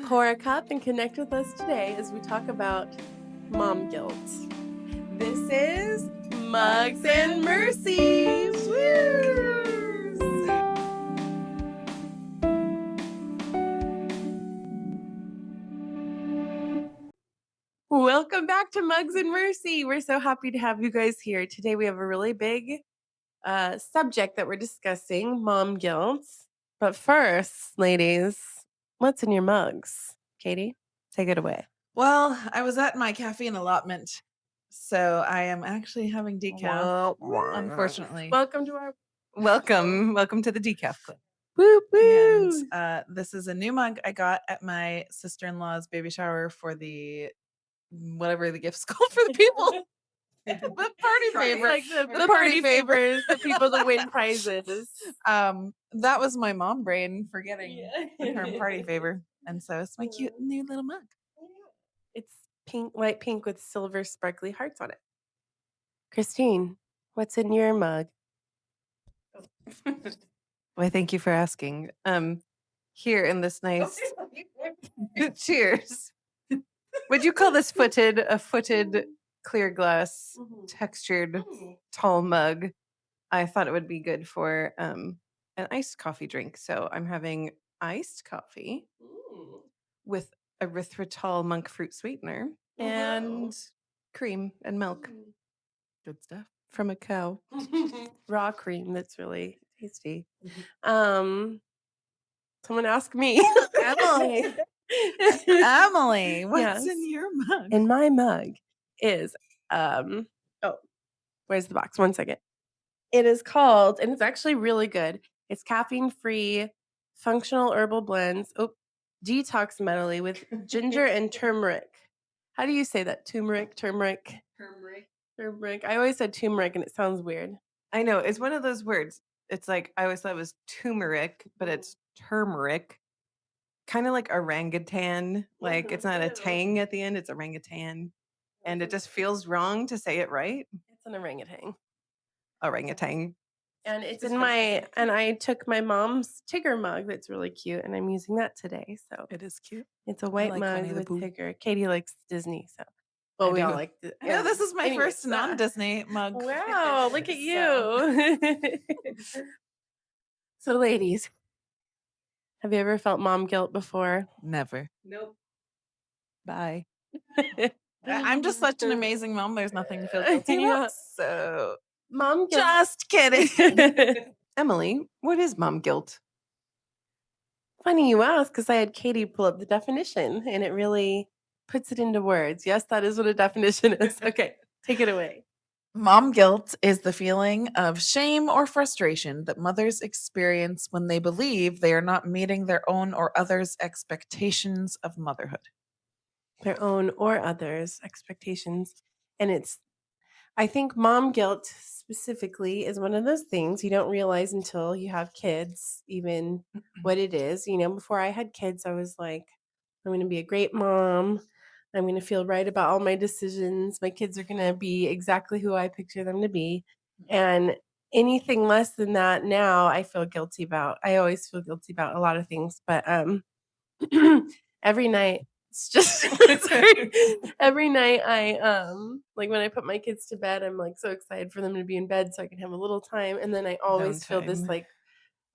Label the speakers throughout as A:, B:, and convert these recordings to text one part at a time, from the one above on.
A: Pour a cup and connect with us today as we talk about mom guilt. This is Mugs and Mercies. Woo! Welcome back to Mugs and Mercy. We're so happy to have you guys here. Today we have a really big subject that we're discussing, mom guilt. But first, ladies, what's in your mugs? Katie, take it away.
B: Well, I was at my caffeine allotment, so I am actually having decaf, unfortunately.
A: Welcome to our
B: Welcome to the decaf club.
A: woo woo.
B: And this is a new mug I got at my sister-in-law's baby shower for the whatever the gift's called for the people. The party favorite.
A: Like the party favors, the people that win prizes.
B: That was my mom brain forgetting the term party favor. And so it's my cute new little mug.
A: It's pink, light pink with silver sparkly hearts on it. Christine, what's in your mug?
C: Why, thank you for asking. Here in this nice cheers. Would you call this a footed clear glass textured tall mug? I thought it would be good for an iced coffee drink. So I'm having iced coffee with erythritol monk fruit sweetener and cream and milk. Good stuff from a cow.
A: Raw cream that's really tasty. Someone ask me.
B: Emily. Emily, what's
A: Yes.
B: in your mug?
A: In my mug is where's the box? 1 second. It is called, and it's actually really good. It's caffeine-free functional herbal blends. Detox medley with ginger and turmeric. How do you say that? Turmeric. I always said turmeric and it sounds weird.
C: I know, it's one of those words. It's like I always thought it was turmeric, but it's turmeric. Kind of like orangutan. Like it's not a tang at the end, it's orangutan. And it just feels wrong to say it right.
A: It's an orangutan.
C: Orangutan.
A: And it's in my, and I took my mom's Tigger mug that's really cute, and I'm using that today. So
B: It is cute.
A: it's a white
B: like
A: mug
B: Winnie the
A: with
B: Pooh.
A: Tigger. Katie likes Disney, so well, we all like.
B: No, this is my
A: Anyway,
B: first non-Disney mug.
A: Wow, look at
B: So-
A: you. So, ladies, have you ever felt mom guilt before?
B: Never.
C: Nope.
B: Bye. I'm just such an amazing mom. There's nothing to feel guilty
A: Yeah.
B: about. So
A: Mom guilt.
B: just kidding.
C: Emily, what is mom guilt?
A: Funny you ask, because I had Katie pull up the definition, and it really puts it into words. Yes, that is what a definition is. Okay, take it away.
B: Mom guilt is the feeling of shame or frustration that mothers experience when they believe they are not meeting their own or others' expectations of motherhood.
A: Their own or others' expectations. And I think mom guilt specifically is one of those things you don't realize until you have kids, even what it is. You know, before I had kids, I was like, I'm going to be a great mom. I'm going to feel right about all my decisions. My kids are going to be exactly who I picture them to be. And anything less than that now, I feel guilty about. I always feel guilty about a lot of things, but every night, it's just sorry. Every night I like when I put my kids to bed, I'm like so excited for them to be in bed so I can have a little time. And then I always feel this
C: Downtime.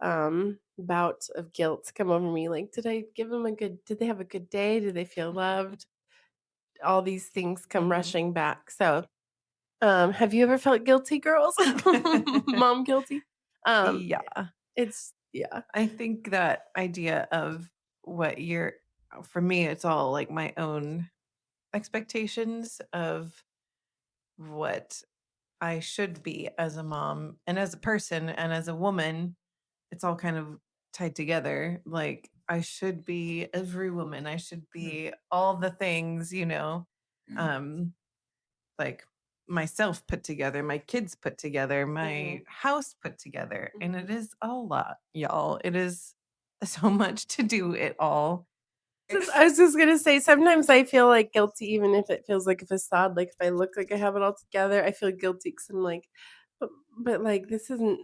A: like bout of guilt come over me. Like, did they have a good day? Did they feel loved? All these things come rushing back. So have you ever felt guilty, girls? Mom guilty?
C: Yeah.
A: Yeah.
C: I think that idea of for me, it's all like my own expectations of what I should be as a mom and as a person and as a woman. It's all kind of tied together. Like, I should be every woman, I should be all the things, like myself put together, my kids put together, my house put together. And it is a lot, y'all. It is so much to do it all.
A: I was just gonna say, sometimes I feel like guilty, even if it feels like a facade. Like if I look like I have it all together, I feel guilty because I'm like, but like this isn't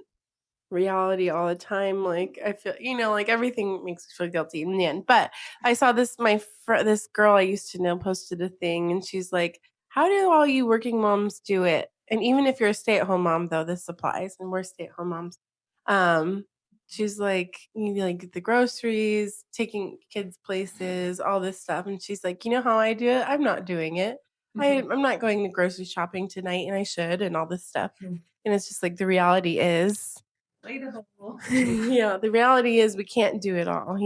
A: reality all the time. Like I feel, like everything makes me feel guilty in the end. But I saw this girl I used to know posted a thing, and she's like, "How do all you working moms do it?" And even if you're a stay at home mom, though, this applies, and we're stay at home moms. Um, she's like, you like get the groceries, taking kids places, all this stuff, and she's like, "You know how I do it? I'm not doing it. I'm not going to grocery shopping tonight, and I should, and all this stuff." And it's just like the reality is yeah, the reality is we can't do it all.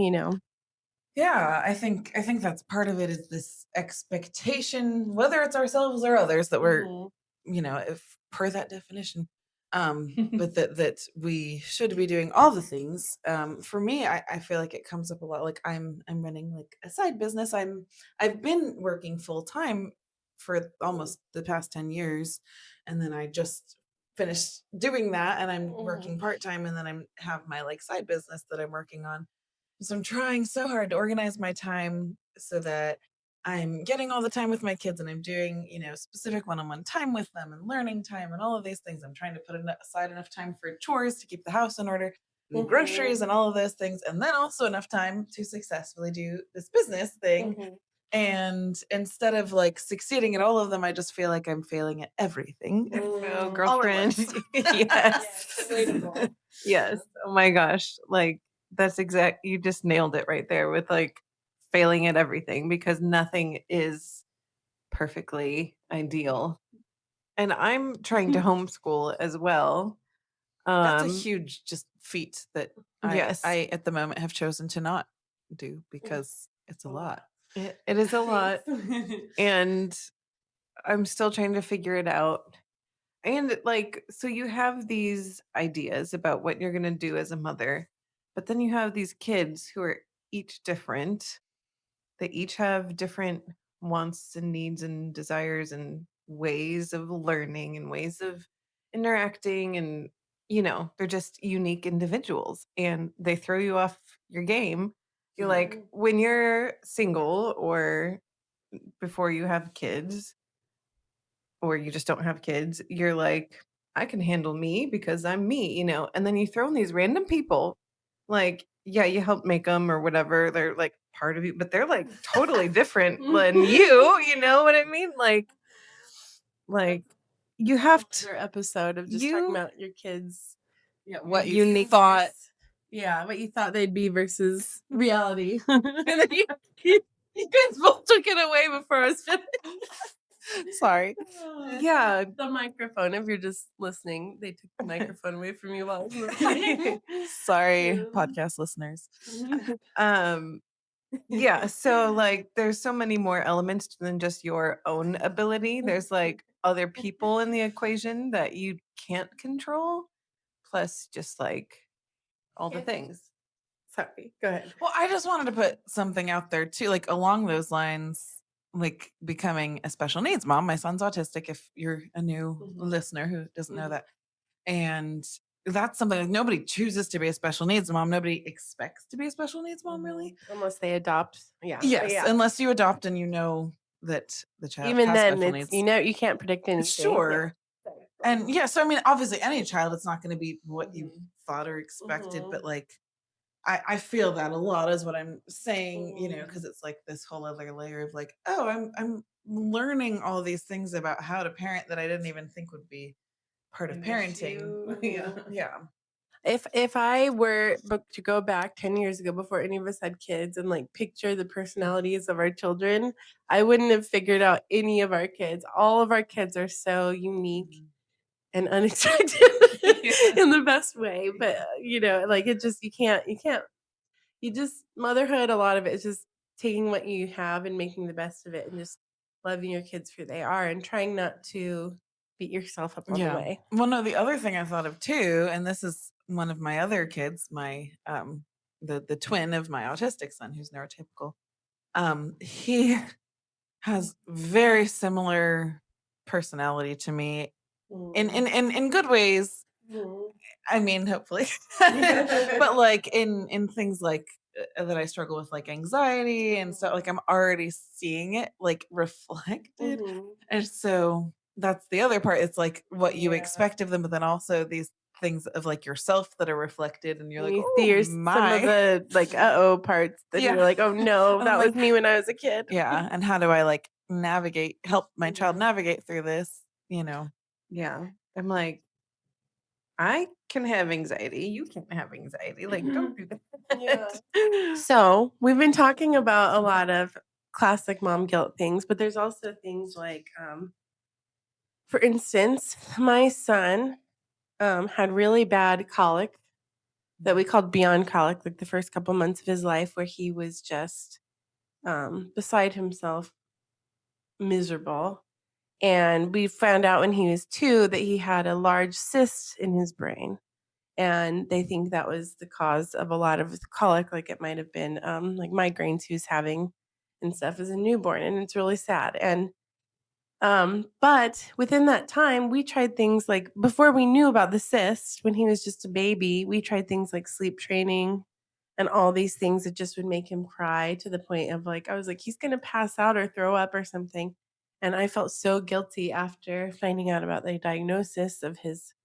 B: Yeah, I think that's part of it is this expectation, whether it's ourselves or others, that we're,
A: Mhm.
B: if per that definition, but that we should be doing all the things. For me, I feel like it comes up a lot. Like I'm running like a side business. I've been working full time for almost the past 10 years, and then I just finished doing that, and I'm
A: Mhm.
B: working part time, and then I'm have my like side business that I'm working on. So I'm trying so hard to organize my time so that I'm getting all the time with my kids, and I'm doing, specific one-on-one time with them and learning time and all of these things. I'm trying to put aside enough time for chores to keep the house in order and groceries
A: Mhm.
B: and all of those things. And then also enough time to successfully do this business thing.
A: Mhm.
B: And instead of like succeeding at all of them, I just feel like I'm failing at everything.
C: Oh,
A: Mm.
B: All at
C: girlfriend.
B: once.
C: Yes.
A: Relatable.
C: Yes. Oh my gosh. Like that's you just nailed it right there with like failing at everything because nothing is perfectly ideal. And I'm trying to homeschool as well.
B: That's a
C: Um
B: huge just feat that I
C: yes.
B: I at the moment have chosen to not do because it's a
A: A lot.
B: lot.
C: It is a lot
A: Thanks.
C: and I'm still trying to figure it out. And like, so you have these ideas about what you're going to do as a mother, but then you have these kids who are each different. They each have different wants and needs and desires and ways of learning and ways of interacting. And, they're just unique individuals and they throw you off your game. You're like,
A: Mhm.
C: when you're single or before you have kids, or you just don't have kids, you're like, I can handle me because I'm me. And then you throw in these random people, like, yeah, you help make them or whatever. They're like part of you, but they're like totally different than you know what I mean? Like you have to,
A: Another episode of just talking
C: you
A: about your kids,
B: Yeah,
A: your
B: what you thought.
A: uniqueness. Yeah, what you thought they'd be versus reality. And then you guys both took it away before I was finished.
B: Sorry.
C: yeah.
A: The microphone, if you're just listening, they took the microphone away from you while you were playing.
B: Sorry, podcast listeners.
C: um Yeah, so like there's so many more elements than just your own ability. There's like other people in the equation that you can't control, plus just like all the
A: Yeah.
C: things.
A: Sorry, go ahead.
B: Well, I just wanted to put something out there too, like along those lines, like becoming a special needs mom. My son's autistic, if you're a new
A: Mhm.
B: listener who doesn't know
A: Mhm.
B: that. And that's something that nobody chooses to be a special needs mom. Nobody expects to be a special needs mom, really.
A: Unless they adopt. Yeah.
B: Yes,
A: Yeah.
B: unless you adopt and you know that the child
A: Even
B: has
A: then,
B: special
A: it's
B: needs.
A: you can't predict anything. Yeah.
B: Sure. And yeah, so I mean, obviously, any child, it's not going to be what you
A: Mhm.
B: thought or expected,
A: Mhm.
B: but like, I feel that a lot is what I'm saying,
A: Mhm.
B: because it's like this whole other layer of like, oh, I'm learning all these things about how to parent that I didn't even think would be part of
A: An
B: parenting.
A: issue.
B: Yeah,
A: Mhm.
B: yeah.
A: If I were to go back 10 years ago before any of us had kids and like picture the personalities of our children, I wouldn't have figured out any of our kids. All of our kids are so unique and unexpected in the best way. But like it just you just motherhood, a lot of it is just taking what you have and making the best of it and just loving your kids for who they are and trying not to beat yourself up on the
B: Yeah.
A: way.
B: Well, no, the other thing I thought of too, and this is one of my other kids, my the twin of my autistic son who's neurotypical. He has very similar personality to me in good ways.
A: Mhm.
B: I mean, hopefully. But like in things like that I struggle with like anxiety and stuff, like I'm already seeing it like reflected.
A: Mhm.
B: And so that's the other part. It's like what you
A: Yeah.
B: expect of them, but then also these things of like yourself that are reflected, and you're
A: And
B: like,
A: you see
B: oh
A: your some of
B: my.
A: the like uh-oh parts, then
B: Yeah.
A: you're like, oh no,
B: And
A: that
B: I'm
A: was
B: like,
A: me when I was a kid.
B: yeah. And how do I like help my child
A: Mhm.
B: navigate through this? You know?
C: Yeah. I'm like, I can have anxiety. You can't have anxiety. Like, don't do
A: Yeah.
C: that.
A: So we've been talking about a lot of classic mom guilt things, but there's also things like, for instance, my son had really bad colic that we called beyond colic, like the first couple months of his life, where he was just beside himself, miserable. And we found out when he was 2 that he had a large cyst in his brain. And they think that was the cause of a lot of his colic, like it might have been like migraines he was having and stuff as a newborn. And it's really sad. And but within that time, we tried things like before we knew about the cyst, when he was just a baby, we tried things like sleep training and all these things that just would make him cry to the point of like, I was like, he's gonna pass out or throw up or something. And I felt so guilty after finding out about the diagnosis of his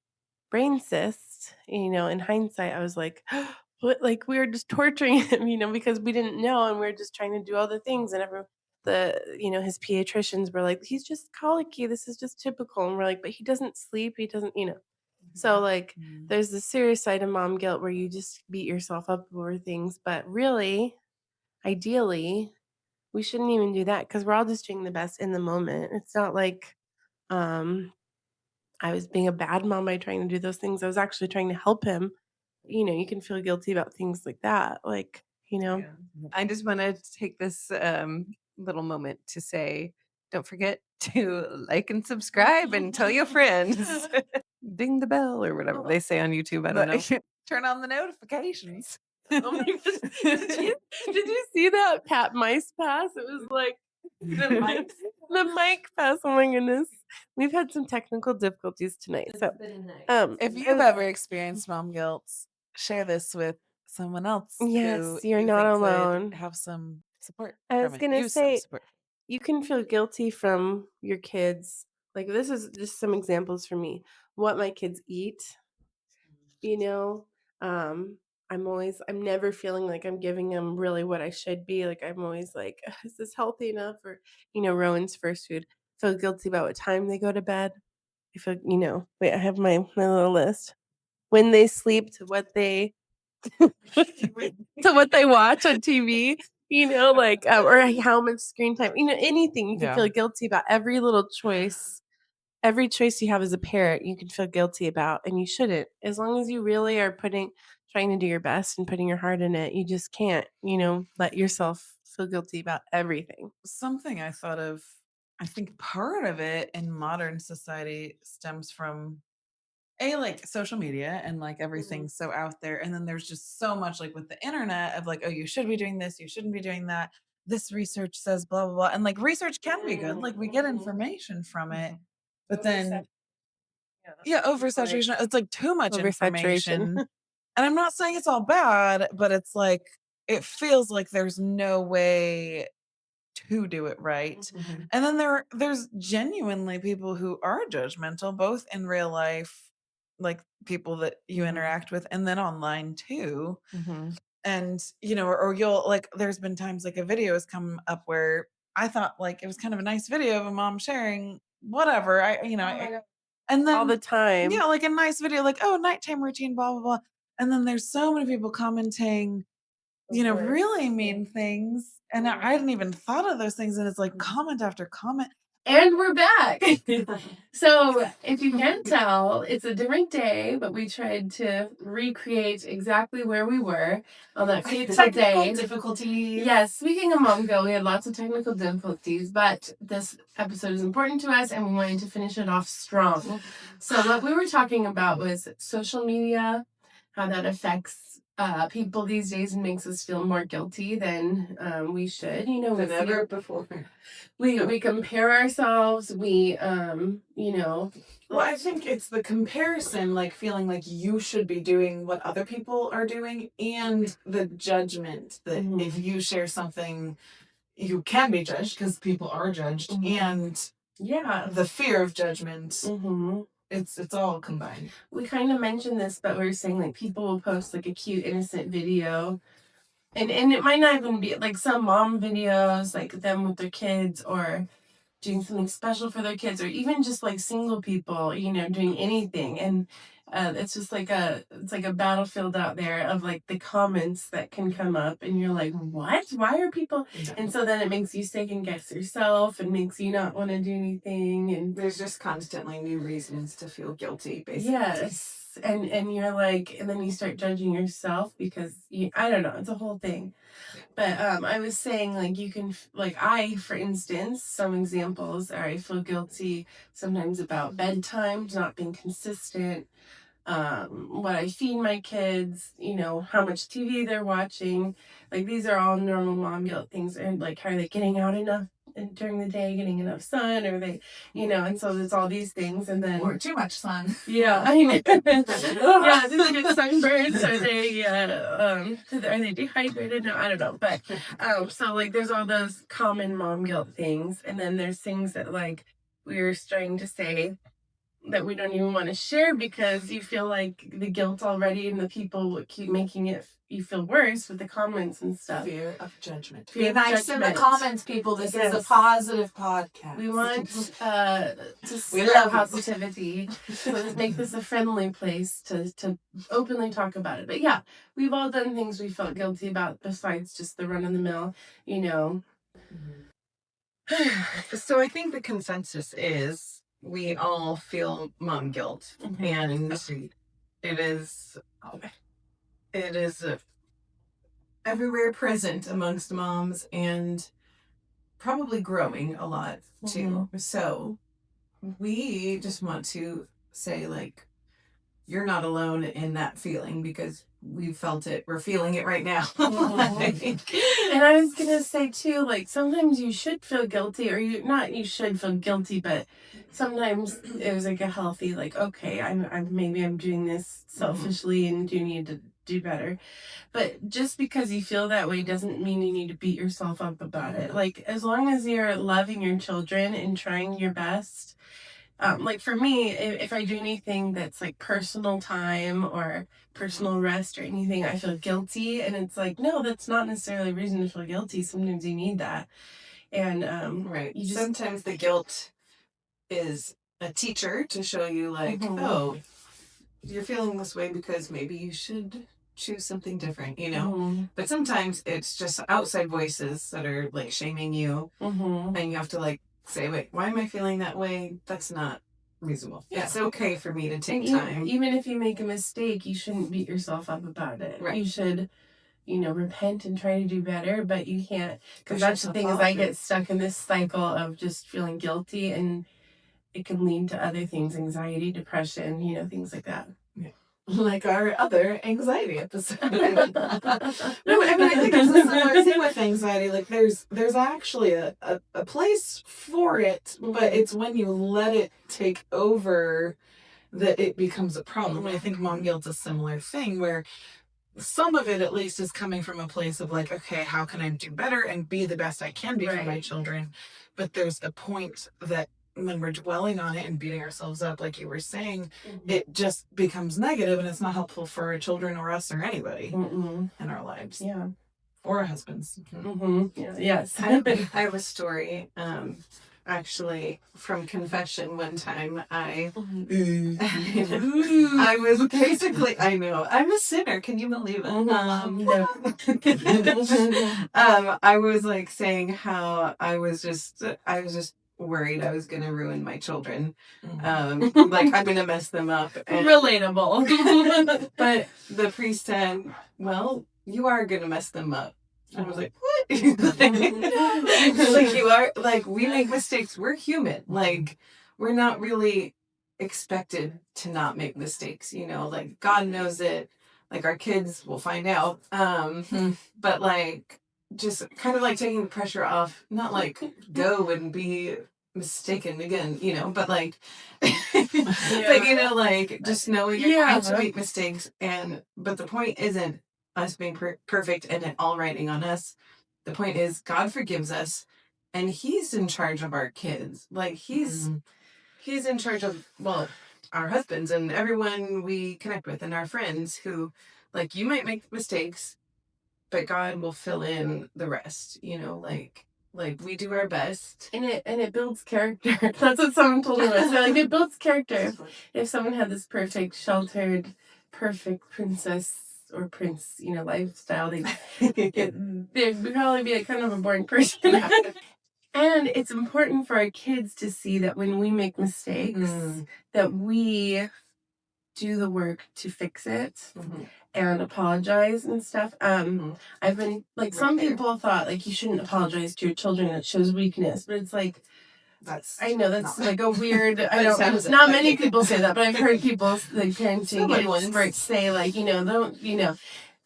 A: brain cyst. In hindsight, I was like, what, like we were just torturing him, because we didn't know and we were just trying to do all the things and his pediatricians were like, he's just colicky. This is just typical. And we're like, but he doesn't sleep. He doesn't. So like
B: Mm.
A: there's the serious side of mom guilt where you just beat yourself up over things. But really, ideally, we shouldn't even do that because we're all just doing the best in the moment. It's not like um I was being a bad mom by trying to do those things. I was actually trying to help him. You can feel guilty about things like that. Like,
C: Yeah. I just want to take this little moment to say, don't forget to like and subscribe and tell your friends. Ding the bell or whatever they say on YouTube. I don't know.
B: Turn on the notifications.
A: oh my gosh. Did you see that Pat Mice pass? It was like the mic pass. Oh my goodness. We've had some technical difficulties tonight. So
B: If you've ever experienced mom guilt, share this with someone else who
A: yes, you're
B: you
A: not
B: think
A: alone.
B: would have some support
A: I was
B: from it.
A: gonna
B: Use some
A: say
B: support.
A: you can feel guilty from your kids. Like this is just some examples for me. What my kids eat, you know. Um, I'm never feeling like I'm giving them really what I should be. Like I'm always like, is this healthy enough? Or, Rowan's first food. Feel guilty about what time they go to bed. I feel, wait, I have my little list. When they sleep to what they to what they watch on TV, like or how much screen time, anything you can
B: Yeah.
A: feel guilty about every little choice. Every choice you have as a parent, you can feel guilty about, and you shouldn't. As long as you really are trying to do your best and putting your heart in it, you just can't, let yourself feel guilty about everything.
B: Something I thought of, I think part of it in modern society stems from like social media and like everything's so out there. And then there's just so much like with the internet of like, oh, you should be doing this, you shouldn't be doing that. This research says blah, blah, blah. And like research can be good. Like we get information from it. But then, yeah, oversaturation. It's like too much
A: Oversaturation.
B: information. And I'm not saying it's all bad, but it's like, it feels like there's no way to do it right. And then there's genuinely people who are judgmental, both in real life, like people that you interact with, and then online too. And or you'll like, there's been times like a video has come up where I thought like it was kind of a nice video of a mom sharing whatever. And
A: All the
B: then
A: time.
B: yeah, like a nice video, like, oh, nighttime routine, blah blah blah. And then there's so many people commenting really mean things. And I hadn't even thought of those things. And it's like comment after comment.
A: And we're back. So, if you can't tell, it's a different day, but we tried to recreate exactly where we were on that fateful day.
B: Difficulties.
A: Yes, speaking of mom guilt, we had lots of technical difficulties, but this episode is important to us and we wanted to finish it off strong. So, what we were talking about was social media, how that affects people these days and makes us feel more guilty than we should.
C: Than ever before.
A: We compare ourselves.
B: Well, I think it's the comparison, like feeling like you should be doing what other people are doing, and the judgment that if you share something, you can be judged because people are judged, and
A: yeah,
B: the fear of judgment. it's all combined.
A: We kind of mentioned this, but we were saying like people will post like a cute innocent video, and it might not even be like some mom videos, like them with their kids or doing something special for their kids, or even just like single people, doing anything. And it's just like a battlefield out there of like the comments that can come up, and you're like, what? Why are people?
B: Yeah.
A: And so then it makes you second guess yourself and makes you not want to do anything. And
D: There's just constantly new reasons to feel guilty, basically.
A: yes, and you're like, and then you start judging yourself because I don't know, it's a whole thing. But I was saying like you can like I, for instance, some examples are I feel guilty sometimes about bedtime not being consistent, what I feed my kids, how much TV they're watching. Like these are all normal mom guilt things. And like, are they getting out enough during the day, getting enough sun? Or they, and so there's all these things. And then,
D: Or too much sun.
A: yeah, I know. Yeah, do they get sunburns? Are they dehydrated? No, I don't know. But so like there's all those common mom guilt things. And then there's things that like we were starting to say that we don't even want to share because you feel like the guilt already, and the people will keep making you feel worse with the comments and stuff.
B: Fear of judgment.
D: Be nice in the
A: judgment.
D: comments, people. This is a
A: Yes.
D: positive podcast.
A: We want to
B: We
A: spread
B: love it.
A: positivity. So let's make this a friendly place to openly talk about it. But yeah, we've all done things we felt guilty about besides just the run of the mill,
D: So I think the consensus is we all feel mom guilt, and it is everywhere present amongst moms, and probably growing a lot too. So we just want to say, like, you're not alone in that feeling because we felt it. We're feeling it right now.
A: And I was gonna say too, like sometimes you should feel guilty, or you should feel guilty, but sometimes it was like a healthy, like, okay, I'm doing this selfishly and do need to do better. But just because you feel that way doesn't mean you need to beat yourself up about it. Like as long as you're loving your children and trying your best. Like for me, if I do anything that's like personal time or personal rest or anything, I feel guilty. And it's like, no, that's not necessarily a reason to feel guilty. Sometimes you need that. And
D: Right.
A: you just,
D: Sometimes the guilt is a teacher to show you, like, oh, you're feeling this way because maybe you should choose something different, But sometimes it's just outside voices that are like shaming you, and you have to like say, wait, why am I feeling that way? That's not reasonable.
A: Yeah.
D: It's okay for me to take
A: and
D: time.
A: even if you make a mistake, you shouldn't beat yourself up about it.
D: Right.
A: You should, repent and try to do better, but you can't, because
D: Push
A: that's the
D: yourself
A: thing is
D: off
A: I
D: it.
A: get stuck in this cycle of just feeling guilty, and it can lead to other things, anxiety, depression, things like that.
B: Like our other anxiety episode. No, I mean, I think it's a similar thing with anxiety. Like there's actually a place for it, but it's when you let it take over that it becomes a problem. I think mom guilt's a similar thing where some of it at least is coming from a place of like, okay, how can I do better and be the best I can be for my
A: Right.
B: children? But there's a point that when we're dwelling on it and beating ourselves up, like you were saying, it just becomes negative, and it's not helpful for our children or us or anybody in our lives.
A: Yeah.
B: Or our husbands.
A: Yeah. Yes.
D: I have a story, actually, from confession. One time I was basically, I know, I'm a sinner. Can you believe it? I was like saying how I was just worried I was gonna ruin my children. Like I'm gonna mess them up. And,
A: Relatable.
D: but the priest said, well, you are gonna mess them up. I was like, what? Like you are, like we make mistakes. We're human. Like we're not really expected to not make mistakes, like God knows it. Like our kids will find out. But like just kind of like taking the pressure off, not like go and be mistaken again, but like but like just knowing you're going to make mistakes, but the point isn't us being perfect and it all riding on us. The point is God forgives us, and he's in charge of our kids. Like he's in charge of, well, our husbands and everyone we connect with and our friends who, like, you might make mistakes, but God will fill in the rest, you know, like we do our best.
A: And it builds character. That's what someone told me once. They're like, it builds character. If someone had this perfect, sheltered, perfect princess or prince, you know, lifestyle, they'd probably be a kind of a boring person. And it's important for our kids to see that when we make mistakes, that we do the work to fix it and apologize and stuff. I've been like, some people thought like you shouldn't apologize to your children, it shows weakness, but it's like, I know that's like a weird, I don't, not many people say that, but I've heard people like parenting experts say like, you know, don't, you know,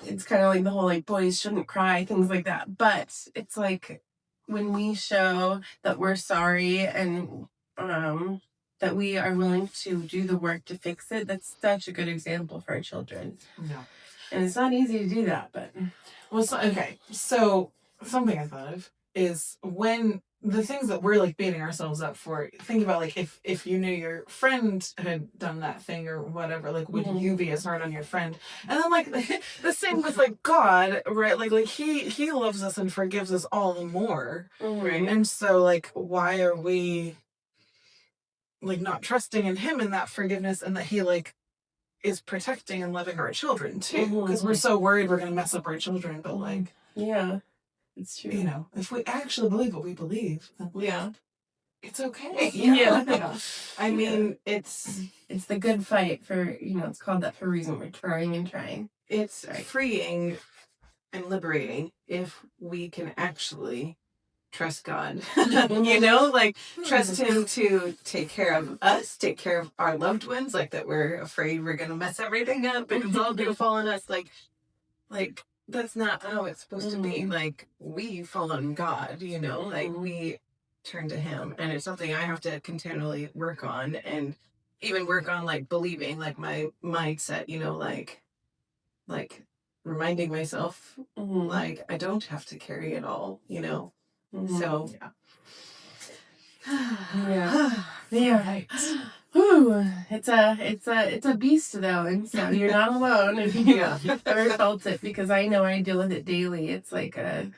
A: it's kind of like the whole like boys shouldn't cry, things like that. But it's like when we show that we're sorry and that we are willing to do the work to fix it, that's such a good example for our children.
B: Yeah.
A: And it's not easy to do that, but
B: Well, so something I thought of is when the things that we're like beating ourselves up for, think about like if you knew your friend had done that thing or whatever, like would you be as hard on your friend? And then like the same with like God, right? Like he loves us and forgives us all the more.
A: right.
B: And so like why are we like not trusting in him in that forgiveness and that he like is protecting and loving our children too? Because we're so worried we're gonna mess up our children, but like
A: Yeah, it's true.
B: you know, if we actually believe what we believe, then
A: Yeah.
B: it's okay.
A: Yeah.
D: I mean, it's
A: the good fight for, you know, it's called that for a reason. We're trying and trying.
D: it's freeing and liberating if we can actually trust God. You know, like trust him to take care of us, take care of our loved ones, like that we're afraid we're gonna mess everything up and it's all gonna fall on us. Like that's not how it's supposed to be. Like we fall on God, you know, like we turn to him, and it's something I have to continually work on, and even work on like believing, like my mindset, you know, like reminding myself like I don't have to carry it all, you know. So
A: yeah. Yeah. Whew. It's a beast though, and so you're not alone if you ever felt it, because I know I deal with it daily. It's like an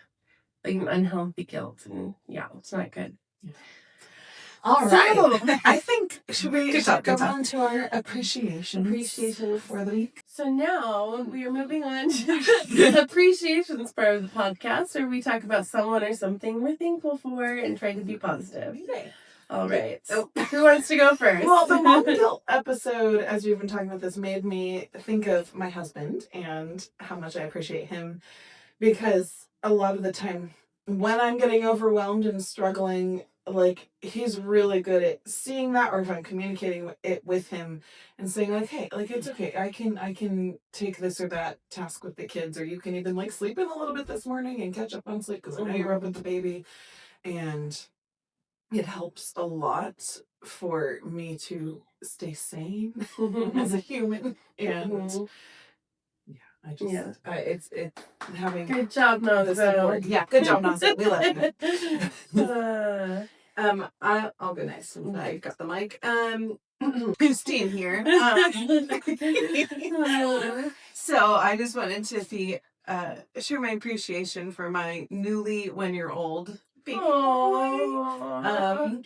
A: unhealthy guilt, and yeah, it's not good.
B: All right.
A: So,
B: I think should we
D: Good talk,
B: go
D: good talk.
B: on to our appreciation for the week?
A: So now we are moving on to the appreciations part of the podcast, where we talk about someone or something we're thankful for and try to be positive. All right.
B: Oh.
A: Who wants to go first?
B: Well, the mom guilt episode, as we've been talking about this, made me think of my husband and how much I appreciate him, because a lot of the time when I'm getting overwhelmed and struggling, like he's really good at seeing that, or if I'm communicating it with him and saying like, hey, like it's okay, I can take this or that task with the kids, or you can even like sleep in a little bit this morning and catch up on sleep because I know you're up with the baby. And it helps a lot for me to stay sane as a human. And I just, it's having
A: Good job,
B: the support.
A: Nazo.
B: Yeah, good job, Nazo. We love you.
D: I'll go next since I got the mic. Christine here. So I just wanted to share my appreciation for my newly 1-year-old baby boy.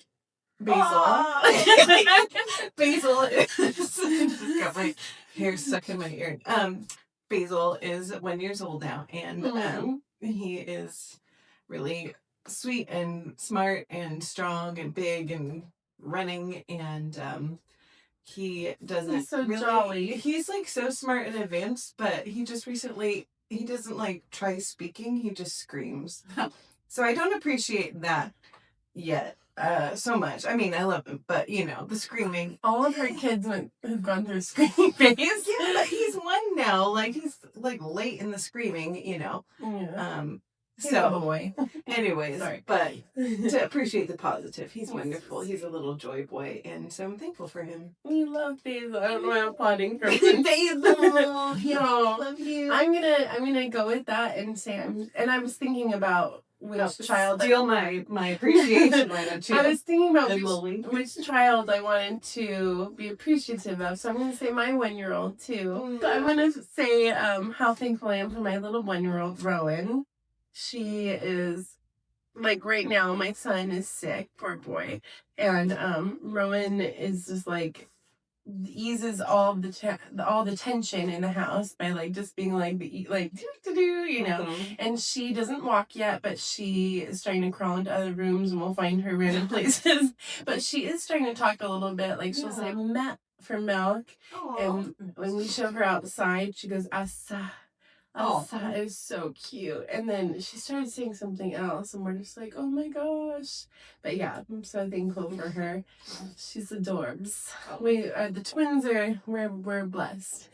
D: Basil. Basil is just got my hair stuck in my ear. Basil is 1 year old now, and he is really sweet and smart and strong and big and running, and he doesn't
A: He's so
D: really
A: jolly.
D: He's like so smart and advanced, but he just recently he doesn't like try speaking, he just screams. So I don't appreciate that yet so much. I mean, I love him, but you know, the screaming.
A: All of her kids have gone through screaming phase.
D: Yeah, but he's 1 now. Like he's like late in the screaming, you know.
A: Yeah. He's a
D: So
A: boy.
D: anyways,
A: Sorry.
D: but to appreciate the positive, he's wonderful. He's a little joy boy, and so I'm thankful for him.
A: We love Basil. I don't know why I'm applauding for
D: Basil,
A: No.
D: love you.
A: I'm gonna go with that and say I was thinking about which child.
D: Steal my appreciation line on
A: I was thinking about
D: And Lily.
A: which child I wanted to be appreciative of, so I'm going to say my 1-year-old too. But I want to say how thankful I am for my little 1-year-old Rowan. She is like right now. My son is sick, poor boy, and Rowan is just like eases all of all the tension in the house by like just being like you know. And she doesn't walk yet, but she is starting to crawl into other rooms, and we'll find her random places. But she is starting to talk a little bit. Like she'll say "met" for milk, and when we show her outside, she goes "asa." Asa is so cute. And then she started saying something else, and we're just like, oh my gosh. But yeah, I'm so thankful for her. She's adorbs. We the twins are we're blessed.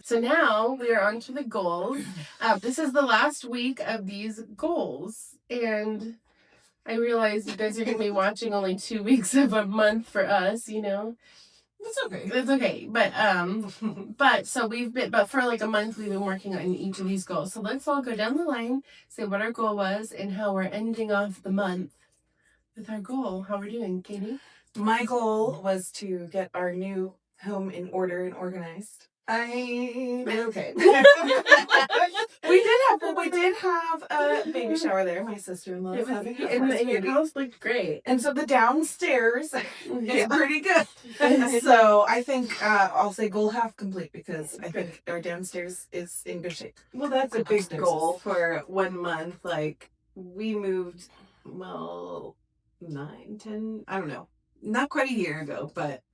A: So now we are on to the goals. This is the last week of these goals, and I realize you guys are going to be watching only 2 weeks of a month for us, you know.
B: It's okay.
A: It's okay, but so but for like a month we've been working on each of these goals. So let's all go down the line, say what our goal was and how we're ending off the month with our goal. How we're doing, Katie?
D: My goal was to get our new home in order and organized.
A: Okay.
D: We did have a baby shower there. My sister-in-law is having her
A: And
D: first
A: your
D: baby.
A: house looked great.
D: And so the downstairs
A: Yeah.
D: is pretty good. So I think I'll say goal half complete because I think our downstairs is in good shape.
C: Well, that's a big
D: Upstairs
C: goal
D: is-
C: for 1 month. Like, we moved, well, 9, 10, I don't know. Not quite a year ago, but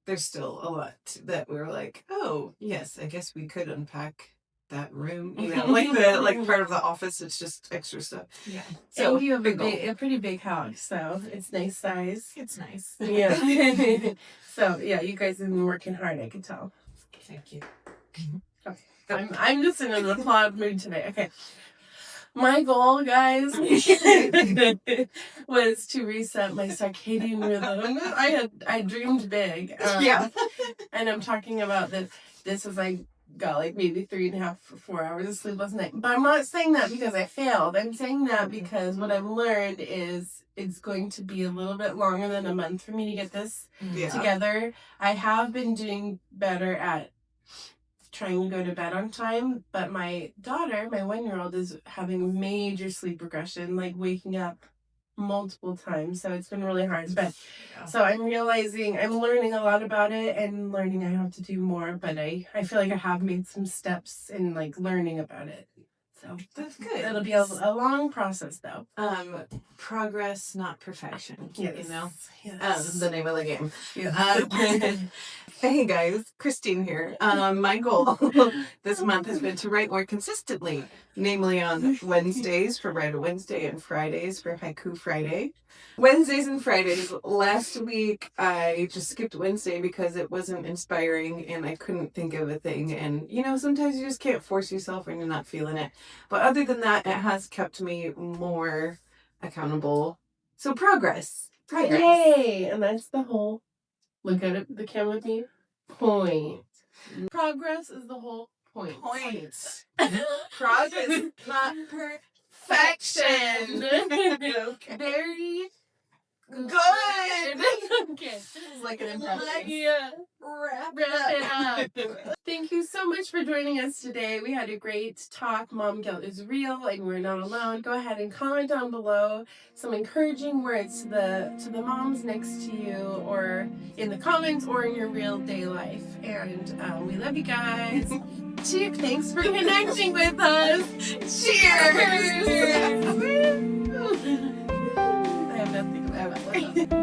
C: there's still a lot that we were like, oh, yes, I guess we could unpack that room. You know, like part of the office, it's just extra stuff.
D: Yeah.
A: So
C: So,
A: you have
C: big goal.
A: a pretty big house, so it's nice size.
D: It's nice.
A: Yeah. So yeah, you guys have been working hard, I could tell.
D: Thank you.
A: I'm just in an applaud mood today. Okay. My goal, guys, was to reset my circadian rhythm. I dreamed big.
D: Yeah.
A: And I'm talking about that this is like got like maybe 3.5 or 4 hours of sleep last night. But I'm not saying that because I failed. I'm saying that because what I've learned is it's going to be a little bit longer than a month for me to get this
C: Yeah.
A: together. I have been doing better at trying to go to bed on time, but my daughter, my 1-year-old, is having major sleep regression, like waking up multiple times. So it's been really hard. But so I'm realizing I'm learning a lot about it and learning I have to do more, but I feel like I have made some steps in like learning about it. So
C: That's good.
A: it'll be a long process though.
C: Progress, not perfection. You know?
A: Yes.
C: The name of the game.
A: Yeah.
C: Hey guys, Christine here. My goal this month has been to write more consistently, namely on Wednesdays for Write a Wednesday and Fridays for Haiku Friday. Wednesdays and Fridays. Last week I just skipped Wednesday because it wasn't inspiring and I couldn't think of a thing. And you know, sometimes you just can't force yourself when you're not feeling it. But other than that, it has kept me more accountable. So progress.
A: Yay! And that's the whole, look at it, the camera with me, point. Progress is the whole point.
C: Progress, not perfection.
A: Okay. Very
C: Good.
A: Okay.
C: It's like an impression.
A: Yeah.
C: Wrap
A: Wrap it up. Thank you so much for joining us today. We had a great talk. Mom guilt is real and we're not alone. Go ahead and comment down below some encouraging words to the moms next to you, or in the comments, or in your real day life. And we love you guys. Cheers. Thanks for connecting with us. Cheers. I have nothing about that.